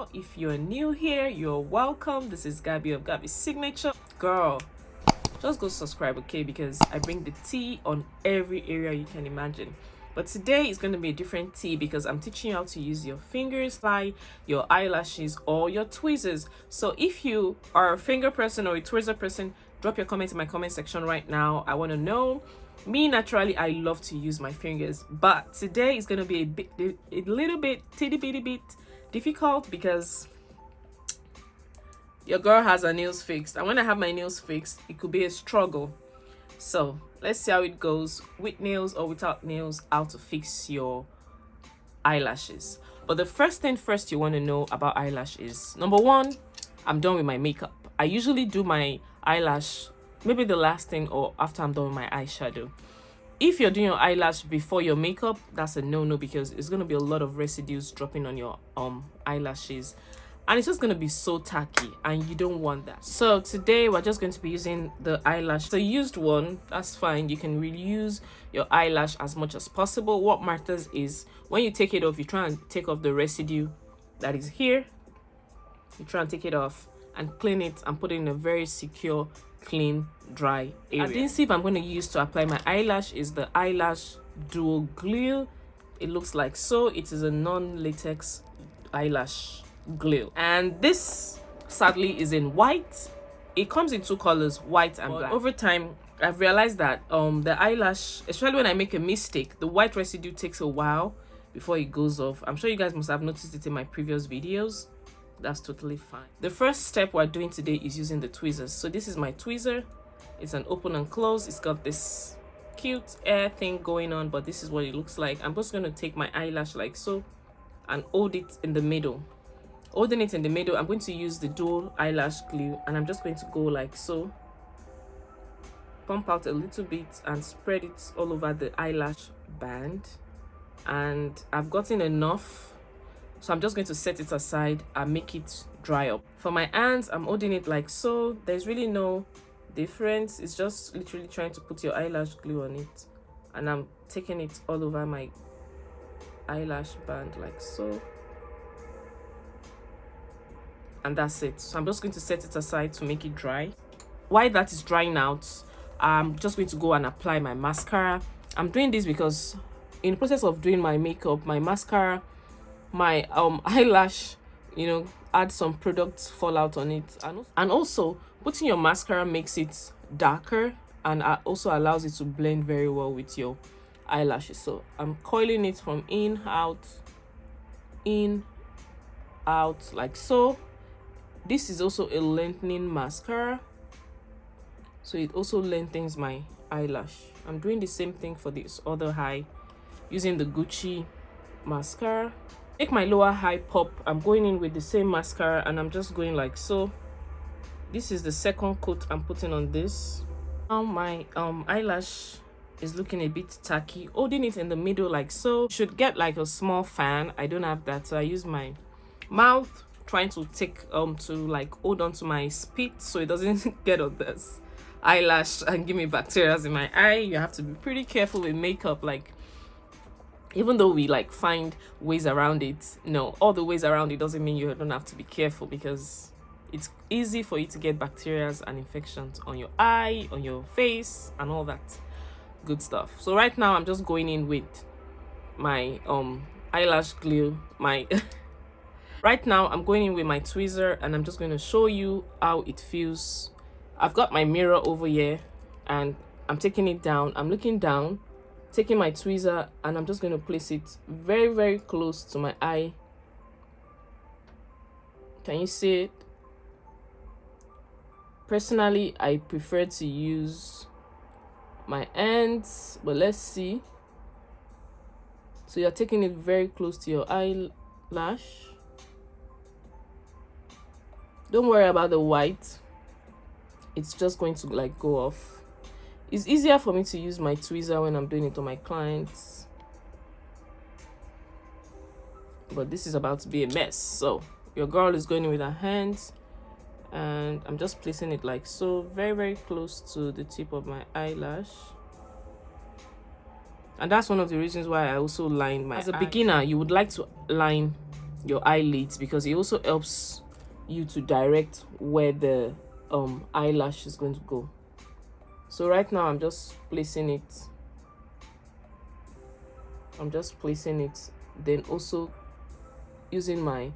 channel. If you're new here, you're welcome. This is Garbie of Garbie'Signature. Girl, just go subscribe, okay, because I bring the tea on every area you can imagine. But today is going to be a different tea because I'm teaching you how to use your fingers, your eyelashes, or your tweezers. So if you are a finger person or a tweezer person, drop your comment in my comment section right now. I want to know. Me, naturally, I love to use my fingers, but today is going to be a little bit, teeny bitty bit difficult because your girl has her nails fixed, and when I have my nails fixed, it could be a struggle. So let's see how it goes with nails or without nails, how to fix your eyelashes. But the first thing first you want to know about eyelash is, number one, I'm done with my makeup. I usually do my eyelash maybe the last thing or after I'm done with my eyeshadow. If you're doing your eyelash before your makeup, that's a no-no because it's going to be a lot of residues dropping on your eyelashes, and it's just going to be so tacky, and you don't want that. So today we're just going to be using the eyelash, the used one. That's fine, you can reuse your eyelash as much as possible. What matters is when you take it off, you try and take off the residue that is here. You try and take it off and clean it and put it in a very secure, clean, dry area. And the adhesive I'm going to use to apply my eyelash is the eyelash dual glue. It looks like so. It is a non-latex eyelash glue, and this sadly is in white. It comes in two colors, white and black. Over time I've realized that the eyelash, especially when I make a mistake, the white residue takes a while before it goes off. I'm sure you guys must have noticed it in my previous videos. That's totally fine. The first step we're doing today is using the tweezers. So this is my tweezer. It's an open and close. It's got this cute air thing going on, but this is what it looks like. I'm just going to take my eyelash like so and hold it in the middle. Holding it in the middle, I'm going to use the dual eyelash glue, and I'm just going to go like so, pump out a little bit and spread it all over the eyelash band. And I've gotten enough, so I'm just going to set it aside and make it dry up. For my hands, I'm holding it like so. There's really no difference. It's just literally trying to put your eyelash glue on it, and I'm taking it all over my eyelash band like so. And that's it. So I'm just going to set it aside to make it dry. While that is drying out, I'm just going to go and apply my mascara. I'm doing this because in the process of doing my makeup, my mascara, my eyelash, had some products fall out on it, and also putting your mascara makes it darker and also allows it to blend very well with your eyelashes. So I'm coiling it from in out like so. This is also a lengthening mascara, so it also lengthens my eyelash. I'm doing the same thing for this other eye using the Gucci mascara. Make my lower eye pop. I'm going in with the same mascara, and I'm just going like so. This is the second coat I'm putting on this. Now my eyelash is looking a bit tacky. Holding it in the middle like so. You should get like a small fan. I don't have that, so I use my mouth, trying to take to like hold on to my spit so it doesn't get on this eyelash and give me bacteria in my eye. You have to be pretty careful with makeup. Like, even though we like find ways around it, no, all the ways around it doesn't mean you don't have to be careful, because it's easy for you to get bacteria and infections on your eye, on your face, and all that good stuff. So right now I'm just going in with my eyelash glue, right now I'm going in with my tweezer, and I'm just going to show you how it feels. I've got my mirror over here, and I'm taking it down. I'm looking down, taking my tweezer, and I'm just going to place it very, very close to my eye. Can you see it? Personally, I prefer to use my hands, but let's see. So you're taking it very close to your eyelash. Don't worry about the white. It's just going to like go off. It's easier for me to use my tweezer when I'm doing it on my clients, but this is about to be a mess. So your girl is going in with her hands, and I'm just placing it like so, very, very close to the tip of my eyelash. And that's one of the reasons why I also line my eye. As a beginner, you would like to line your eyelids, because it also helps you to direct where the eyelash is going to go. So right now I'm just placing it, then also using my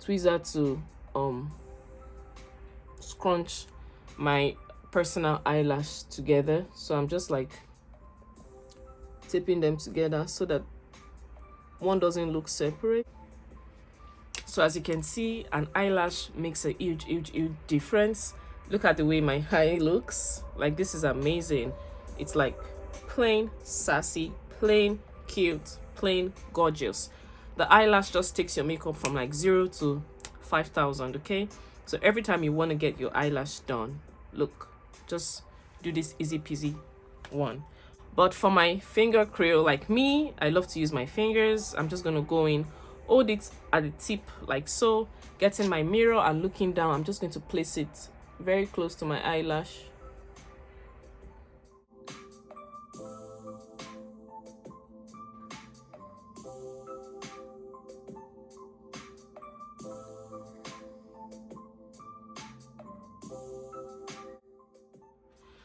tweezer to scrunch my personal eyelash together. So I'm just like taping them together so that one doesn't look separate. So as you can see, an eyelash makes a huge difference. Look at the way my eye looks. Like, this is amazing. It's like plain sassy, plain cute, plain gorgeous. The eyelash just takes your makeup from like 0 to 5,000. Okay, so every time you want to get your eyelash done, look, just do this easy peasy one. But for my finger creole, like me, I love to use my fingers. I'm just gonna go in, hold it at the tip like so, getting my mirror and looking down. I'm just going to place it very close to my eyelash.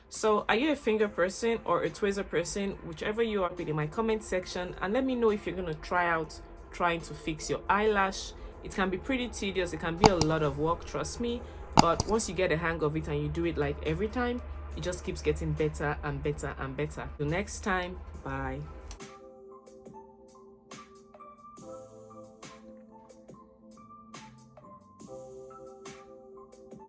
So are you a finger person or a tweezer person? Whichever you are, put in my comment section and let me know if you're going to trying to fix your eyelash. It can be pretty tedious, it can be a lot of work, trust me, but once you get a hang of it and you do it like every time, it just keeps getting better and better and better. Till next time, bye.